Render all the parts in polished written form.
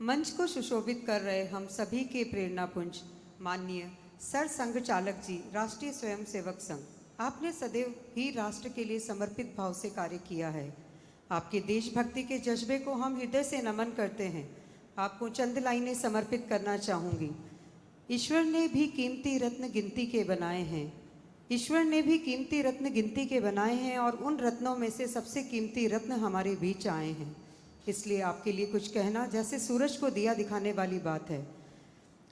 मंच को सुशोभित कर रहे हम सभी के प्रेरणापुंज माननीय सर संघ चालक जी, राष्ट्रीय स्वयंसेवक संघ, आपने सदैव ही राष्ट्र के लिए समर्पित भाव से कार्य किया है। आपके देशभक्ति के जज्बे को हम हृदय से नमन करते हैं। आपको चंद लाइनें समर्पित करना चाहूँगी। ईश्वर ने भी कीमती रत्न गिनती के बनाए हैं। ईश्वर ने भी कीमती रत्न गिनती के बनाए हैं और उन रत्नों में से सबसे कीमती रत्न हमारे बीच आए हैं। इसलिए आपके लिए कुछ कहना जैसे सूरज को दिया दिखाने वाली बात है।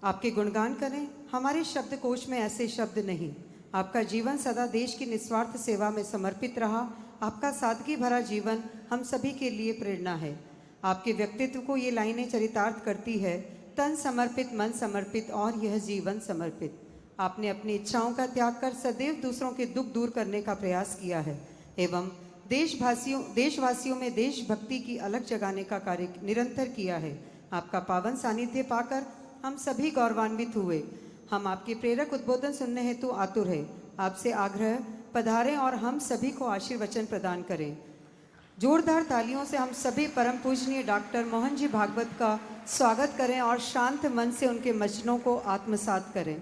आपके गुणगान करें, हमारे शब्दकोश में ऐसे शब्द नहीं। आपका जीवन सदा देश की निस्वार्थ सेवा में समर्पित रहा। आपका सादगी भरा जीवन हम सभी के लिए प्रेरणा है। आपके व्यक्तित्व को ये लाइनें चरितार्थ करती है, तन समर्पित, मन समर्पित और यह जीवन समर्पित। आपने अपनी इच्छाओं का त्याग कर सदैव दूसरों के दुख दूर करने का प्रयास किया है एवं देशवासियों में देशभक्ति की अलग जगाने का कार्य निरंतर किया है। आपका पावन सानिध्य पाकर हम सभी गौरवान्वित हुए। हम आपके प्रेरक उद्बोधन सुनने हेतु आतुर हैं। आपसे आग्रह, पधारें और हम सभी को आशीर्वचन प्रदान करें। जोरदार तालियों से हम सभी परम पूजनीय डॉक्टर मोहन जी भागवत का स्वागत करें और शांत मन से उनके वचनों को आत्मसात करें।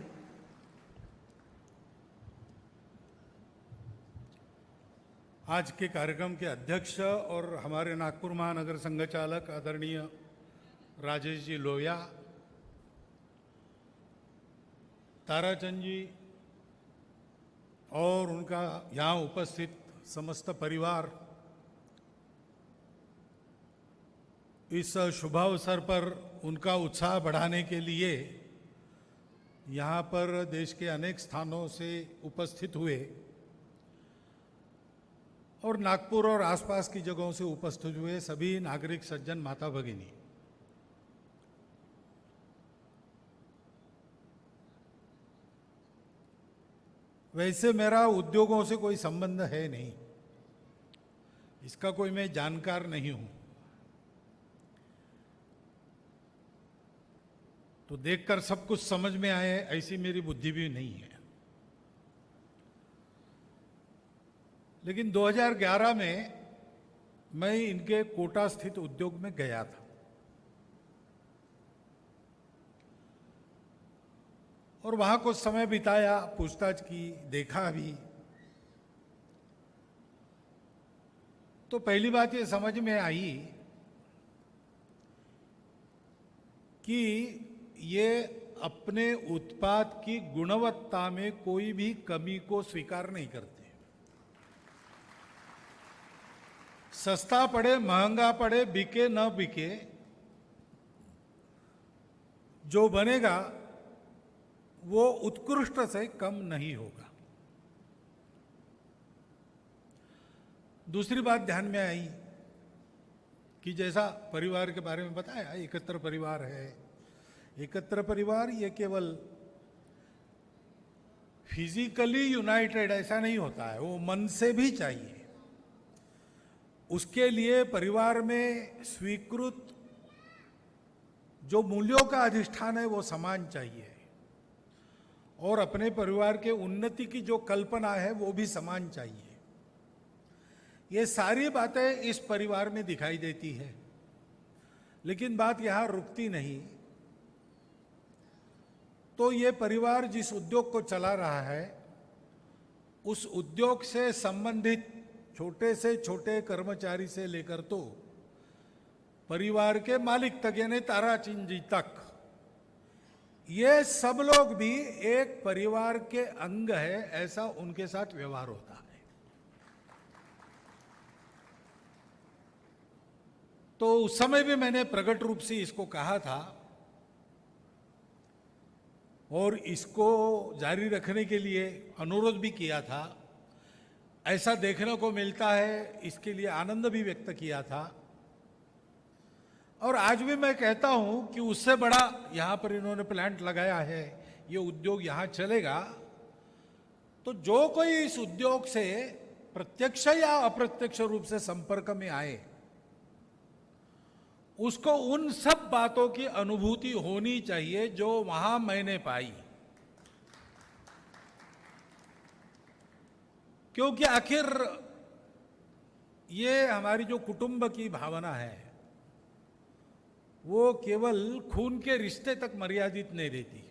आज के कार्यक्रम के अध्यक्ष और हमारे नागपुर महानगर संघ चालक आदरणीय राजेश जी लोहिया, ताराचंद जी और उनका यहाँ उपस्थित समस्त परिवार, इस शुभ अवसर पर उनका उत्साह बढ़ाने के लिए यहाँ पर देश के अनेक स्थानों से उपस्थित हुए और नागपुर और आसपास की जगहों से उपस्थित हुए सभी नागरिक सज्जन, माता भगिनी, वैसे मेरा उद्योगों से कोई संबंध है नहीं, इसका कोई मैं जानकार नहीं हूं, तो देखकर सब कुछ समझ में आए ऐसी मेरी बुद्धि भी नहीं है। लेकिन 2011 में मैं इनके कोटा स्थित उद्योग में गया था और वहां कुछ समय बिताया, पूछताछ की, देखा भी। तो पहली बात ये समझ में आई कि ये अपने उत्पाद की गुणवत्ता में कोई भी कमी को स्वीकार नहीं करते। सस्ता पड़े, महंगा पड़े, बिके न बिके, जो बनेगा वो उत्कृष्ट से कम नहीं होगा। दूसरी बात ध्यान में आई कि जैसा परिवार के बारे में बताया, एकत्र परिवार है। एकत्र परिवार ये केवल फिजिकली यूनाइटेड ऐसा नहीं होता है, वो मन से भी चाहिए। उसके लिए परिवार में स्वीकृत जो मूल्यों का अधिष्ठान है वो समान चाहिए और अपने परिवार के उन्नति की जो कल्पना है वो भी समान चाहिए। ये सारी बातें इस परिवार में दिखाई देती है। लेकिन बात यहां रुकती नहीं। तो ये परिवार जिस उद्योग को चला रहा है, उस उद्योग से संबंधित छोटे से छोटे कर्मचारी से लेकर तो परिवार के मालिक तक, यानी ताराचंद जी तक, ये सब लोग भी एक परिवार के अंग है, ऐसा उनके साथ व्यवहार होता है। तो उस समय भी मैंने प्रकट रूप से इसको कहा था और इसको जारी रखने के लिए अनुरोध भी किया था। ऐसा देखने को मिलता है, इसके लिए आनंद भी व्यक्त किया था। और आज भी मैं कहता हूं कि उससे बड़ा यहां पर इन्होंने प्लांट लगाया है, ये उद्योग यहां चलेगा, तो जो कोई इस उद्योग से प्रत्यक्ष या अप्रत्यक्ष रूप से संपर्क में आए, उसको उन सब बातों की अनुभूति होनी चाहिए जो वहां मैंने पाई। क्योंकि आखिर ये हमारी जो कुटुंब की भावना है वो केवल खून के रिश्ते तक मर्यादित नहीं रहती,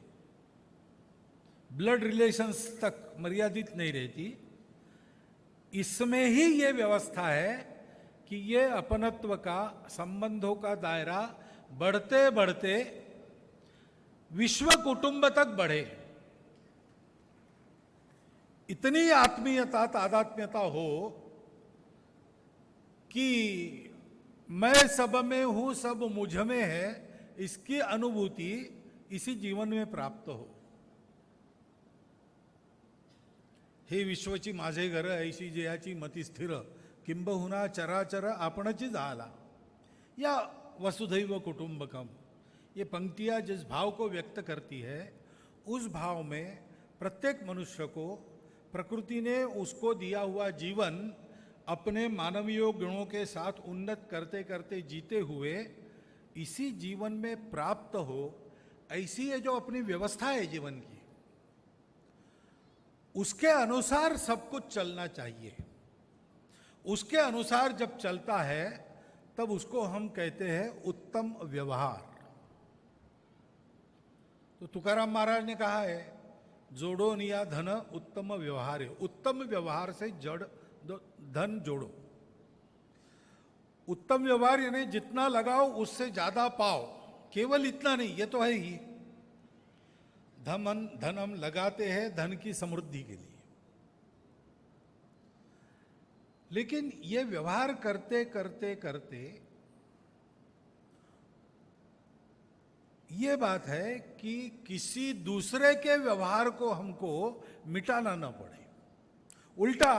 ब्लड रिलेशंस तक मर्यादित नहीं रहती। इसमें ही ये व्यवस्था है कि ये अपनत्व का, संबंधों का दायरा बढ़ते बढ़ते विश्व कुटुंब तक बढ़े। इतनी आत्मीयता, तादात्म्यता हो कि मैं सब में हूं, सब मुझ में है, इसकी अनुभूति इसी जीवन में प्राप्त हो। हे विश्वची माझे घर, ऐशी जयाची मती स्थिर, किंबहुना चराचर आपणची झाला, या वसुधैव कुटुंबकम। ये पंक्तियां जिस भाव को व्यक्त करती है, उस भाव में प्रत्येक मनुष्य को प्रकृति ने उसको दिया हुआ जीवन अपने मानवीय गुणों के साथ उन्नत करते करते जीते हुए इसी जीवन में प्राप्त हो, ऐसी ये जो अपनी व्यवस्था है जीवन की, उसके अनुसार सब कुछ चलना चाहिए। उसके अनुसार जब चलता है तब उसको हम कहते हैं उत्तम व्यवहार। तो तुकाराम महाराज ने कहा है, जोड़ो निया धन उत्तम व्यवहार है। उत्तम व्यवहार से जड़ धन जोड़ो। उत्तम व्यवहार यानी जितना लगाओ उससे ज्यादा पाओ, केवल इतना नहीं, ये तो है ही। धन हम लगाते हैं धन की समृद्धि के लिए, लेकिन ये व्यवहार करते करते करते ये बात है कि किसी दूसरे के व्यवहार को हमको मिटाना न पड़े। उल्टा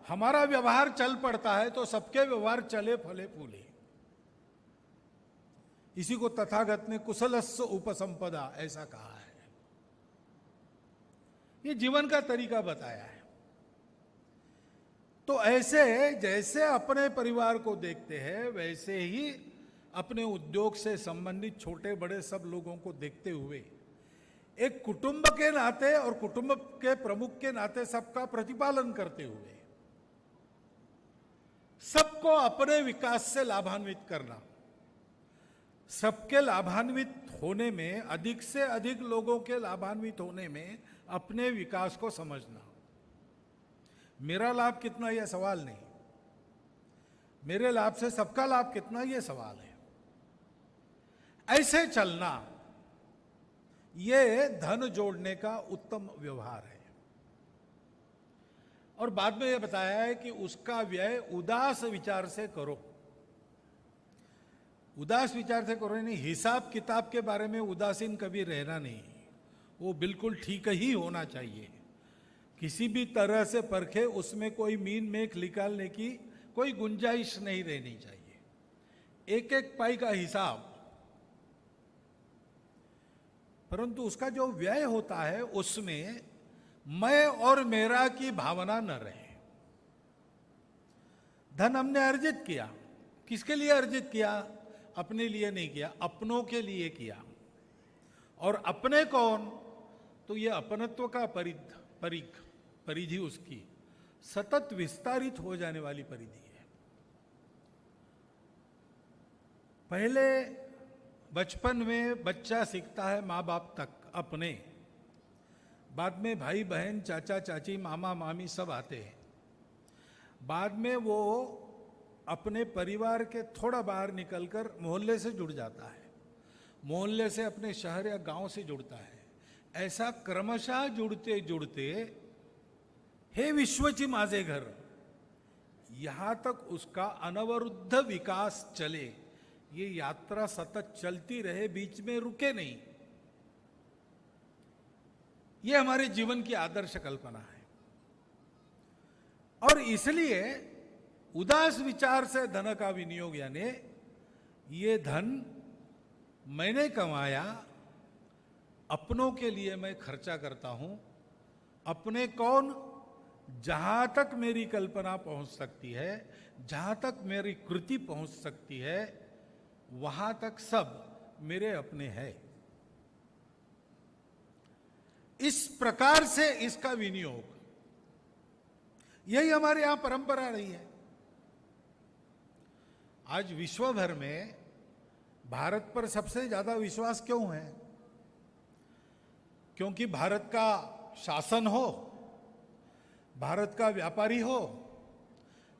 हमारा व्यवहार चल पड़ता है तो सबके व्यवहार चले फले फूले। इसी को तथागत ने कुशलस्य उपसंपदा ऐसा कहा है। ये जीवन का तरीका बताया है। तो ऐसे जैसे अपने परिवार को देखते हैं, वैसे ही अपने उद्योग से संबंधित छोटे बड़े सब लोगों को देखते हुए एक कुटुंब के नाते और कुटुंब के प्रमुख के नाते सबका प्रतिपालन करते हुए सबको अपने विकास से लाभान्वित करना, सबके लाभान्वित होने में, अधिक से अधिक लोगों के लाभान्वित होने में अपने विकास को समझना। मेरा लाभ कितना यह सवाल नहीं, मेरे लाभ से सबका लाभ कितना यह सवाल है। ऐसे चलना यह धन जोड़ने का उत्तम व्यवहार है। और बाद में यह बताया है कि उसका व्यय उदास विचार से करो। उदास विचार से करो नहीं, हिसाब किताब के बारे में उदासीन कभी रहना नहीं, वो बिल्कुल ठीक ही होना चाहिए। किसी भी तरह से परखे उसमें कोई मीन मेख निकालने की कोई गुंजाइश नहीं रहनी चाहिए। एक एक पाई का हिसाब, परंतु उसका जो व्यय होता है उसमें मैं और मेरा की भावना न रहे। धन हमने अर्जित किया, किसके लिए अर्जित किया? अपने लिए नहीं किया, अपनों के लिए किया। और अपने कौन? तो ये अपनत्व का परिधि उसकी सतत विस्तारित हो जाने वाली परिधि है। पहले बचपन में बच्चा सीखता है माँ बाप तक अपने, बाद में भाई बहन, चाचा चाची, मामा मामी सब आते हैं। बाद में वो अपने परिवार के थोड़ा बाहर निकलकर मोहल्ले से जुड़ जाता है, मोहल्ले से अपने शहर या गांव से जुड़ता है। ऐसा क्रमशः जुड़ते जुड़ते हे विश्वची माझे घर, यहां तक उसका अनवरुद्ध विकास चले, ये यात्रा सतत चलती रहे, बीच में रुके नहीं। ये हमारे जीवन की आदर्श कल्पना है। और इसलिए उदास विचार से धन का विनियोग, यानी ये धन मैंने कमाया, अपनों के लिए मैं खर्चा करता हूं। अपने कौन? जहां तक मेरी कल्पना पहुंच सकती है, जहां तक मेरी कृति पहुंच सकती है, वहां तक सब मेरे अपने हैं। इस प्रकार से इसका विनियोग, यही हमारे यहां परंपरा रही है। आज विश्व भर में भारत पर सबसे ज्यादा विश्वास क्यों है? क्योंकि भारत का शासन हो, भारत का व्यापारी हो,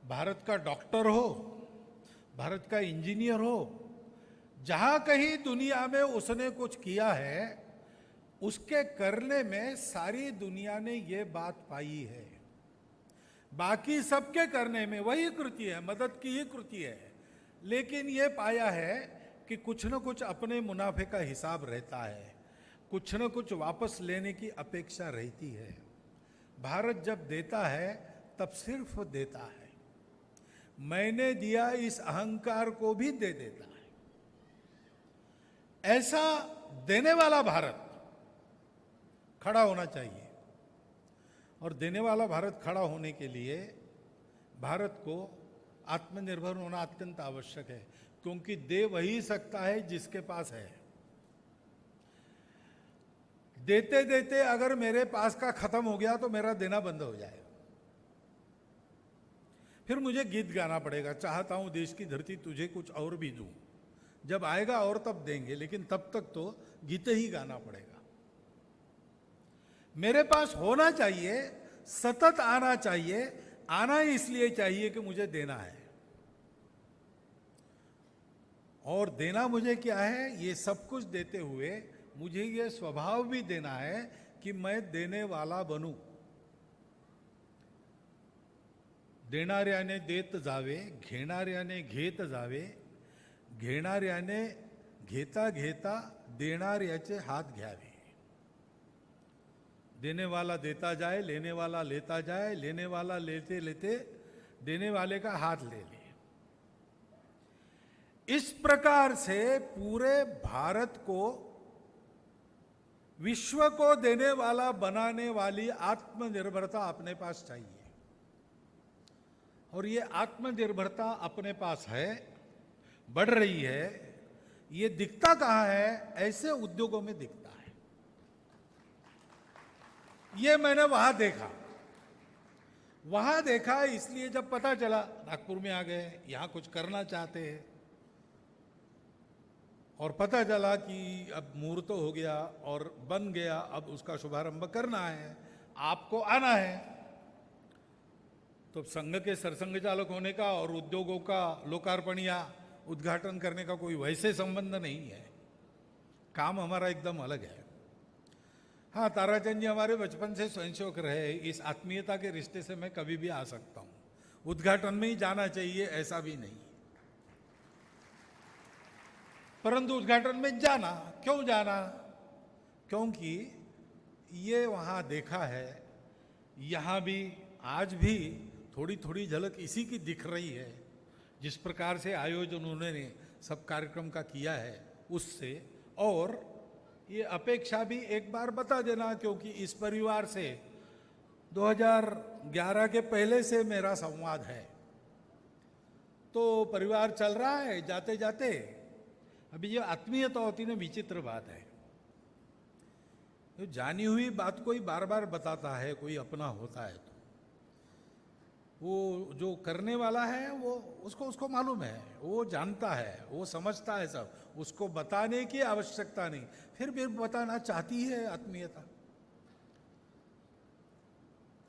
भारत का डॉक्टर हो, भारत का इंजीनियर हो, जहां कहीं दुनिया में उसने कुछ किया है, उसके करने में सारी दुनिया ने ये बात पाई है। बाकी सबके करने में वही कृति है, मदद की ही कृति है, लेकिन ये पाया है कि कुछ न कुछ अपने मुनाफे का हिसाब रहता है, कुछ न कुछ वापस लेने की अपेक्षा रहती है। भारत जब देता है तब सिर्फ देता है, मैंने दिया इस अहंकार को भी दे देता है। ऐसा देने वाला भारत खड़ा होना चाहिए, और देने वाला भारत खड़ा होने के लिए भारत को आत्मनिर्भर होना अत्यंत आवश्यक है, क्योंकि दे वही सकता है जिसके पास है। देते देते अगर मेरे पास का खत्म हो गया तो मेरा देना बंद हो जाएगा, फिर मुझे गीत गाना पड़ेगा, चाहता हूं देश की धरती तुझे कुछ और भी दूं। जब आएगा और तब देंगे, लेकिन तब तक तो गीत ही गाना पड़ेगा। मेरे पास होना चाहिए, सतत आना चाहिए। आना इसलिए चाहिए कि मुझे देना है, और देना मुझे क्या है? ये सब कुछ देते हुए मुझे ये स्वभाव भी देना है कि मैं देने वाला बनूं। देणाऱ्याने देत जावे, घेणाऱ्याने घेत जावे, घेणाऱ्याने घेता घेता देणाऱ्याचे हात घ्यावे। देने वाला देता जाए, लेने वाला लेता जाए, लेने वाला लेते लेते देने वाले का हाथ ले ले। इस प्रकार से पूरे भारत को विश्व को देने वाला बनाने वाली आत्मनिर्भरता अपने पास चाहिए, और ये आत्मनिर्भरता अपने पास है, बढ़ रही है। ये दिखता कहां है? ऐसे उद्योगों में दिखता है। ये मैंने वहां देखा, इसलिए जब पता चला, नागपुर में आ गए, यहां कुछ करना चाहते हैं, और पता चला कि अब मुहूर्त हो गया और बन गया, अब उसका शुभारंभ करना है, आपको आना है। तो संघ के सरसंघ चालक होने का और उद्योगों का लोकार्पण या उद्घाटन करने का कोई वैसे संबंध नहीं है, काम हमारा एकदम अलग है। हाँ, ताराचंद जी हमारे बचपन से स्वयंसेवक रहे, इस आत्मीयता के रिश्ते से मैं कभी भी आ सकता हूं। उद्घाटन में ही जाना चाहिए ऐसा भी नहीं, परंतु उद्घाटन में जाना, क्यों जाना? क्योंकि ये वहां देखा है, यहां भी आज भी थोड़ी थोड़ी झलक इसी की दिख रही है। जिस प्रकार से आयोजन उन्होंने सब कार्यक्रम का किया है उससे, और ये अपेक्षा भी एक बार बता देना, क्योंकि इस परिवार से 2011 के पहले से मेरा संवाद है, तो परिवार चल रहा है जाते जाते। अभी ये आत्मीयता होती ना, विचित्र बात है। तो जानी हुई बात कोई बार बार बताता है, कोई अपना होता है, तो वो जो करने वाला है वो उसको मालूम है, वो जानता है, वो समझता है सब, उसको बताने की आवश्यकता नहीं। फिर भी बताना चाहती है आत्मीयता।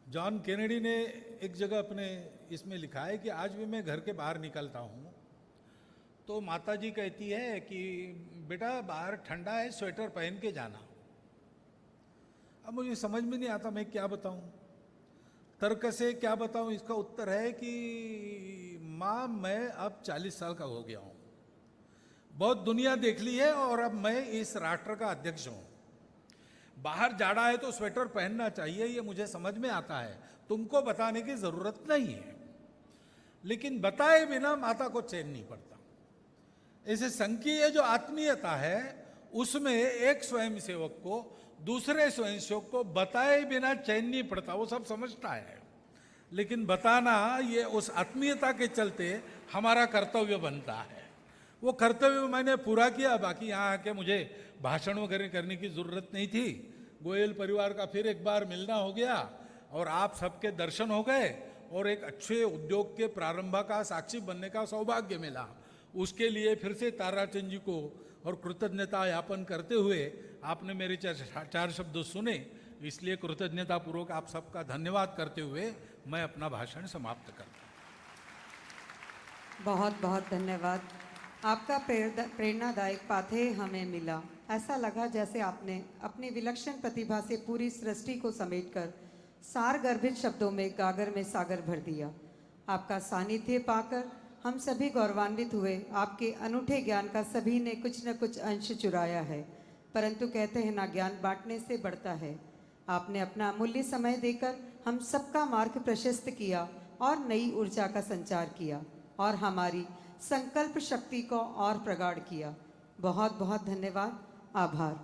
जॉन केनेडी ने एक जगह अपने इसमें लिखा है कि आज भी मैं घर के बाहर निकलता हूं तो माता जी कहती है कि बेटा बाहर ठंडा है, स्वेटर पहन के जाना। अब मुझे समझ में नहीं आता मैं क्या बताऊं, तर्क से क्या बताऊं। इसका उत्तर है कि माँ, मैं अब 40 साल का हो गया हूं, बहुत दुनिया देख ली है, और अब मैं इस राष्ट्र का अध्यक्ष हूं। बाहर जाड़ा है तो स्वेटर पहनना चाहिए, ये मुझे समझ में आता है, तुमको बताने की जरूरत नहीं है। लेकिन बताए बिना माता को चैन नहीं पड़ता। ऐसे संघ की ये जो आत्मीयता है, उसमें एक स्वयंसेवक को दूसरे स्वयंसेवक को बताए बिना चैन नहीं पड़ता, वो सब समझता है, लेकिन बताना ये उस आत्मीयता के चलते हमारा कर्तव्य बनता है। वो कर्तव्य मैंने पूरा किया, बाकी यहाँ आके मुझे भाषण वगैरह करने की जरूरत नहीं थी। गोयल परिवार का फिर एक बार मिलना हो गया, और आप सबके दर्शन हो गए, और एक अच्छे उद्योग के प्रारंभ का साक्षी बनने का सौभाग्य मिला। उसके लिए फिर से ताराचंद जी को और कृतज्ञता यापन करते हुए आपने मेरे चार शब्द सुने, इसलिए कृतज्ञतापूर्वक आप सबका धन्यवाद करते हुए मैं अपना भाषण समाप्त करता हूँ। बहुत बहुत धन्यवाद। आपका प्रेरणादायक पाथेय हमें मिला। ऐसा लगा जैसे आपने अपनी विलक्षण प्रतिभा से पूरी सृष्टि को समेटकर सारगर्भित शब्दों में गागर में सागर भर दिया। आपका सानिध्य पाकर हम सभी गौरवान्वित हुए। आपके अनूठे ज्ञान का सभी ने कुछ न कुछ अंश चुराया है, परंतु कहते हैं ना, ज्ञान बांटने से बढ़ता है। आपने अपना अमूल्य समय देकर हम सबका मार्ग प्रशस्त किया और नई ऊर्जा का संचार किया और हमारी संकल्प शक्ति को और प्रगाढ़ किया। बहुत बहुत धन्यवाद, आभार।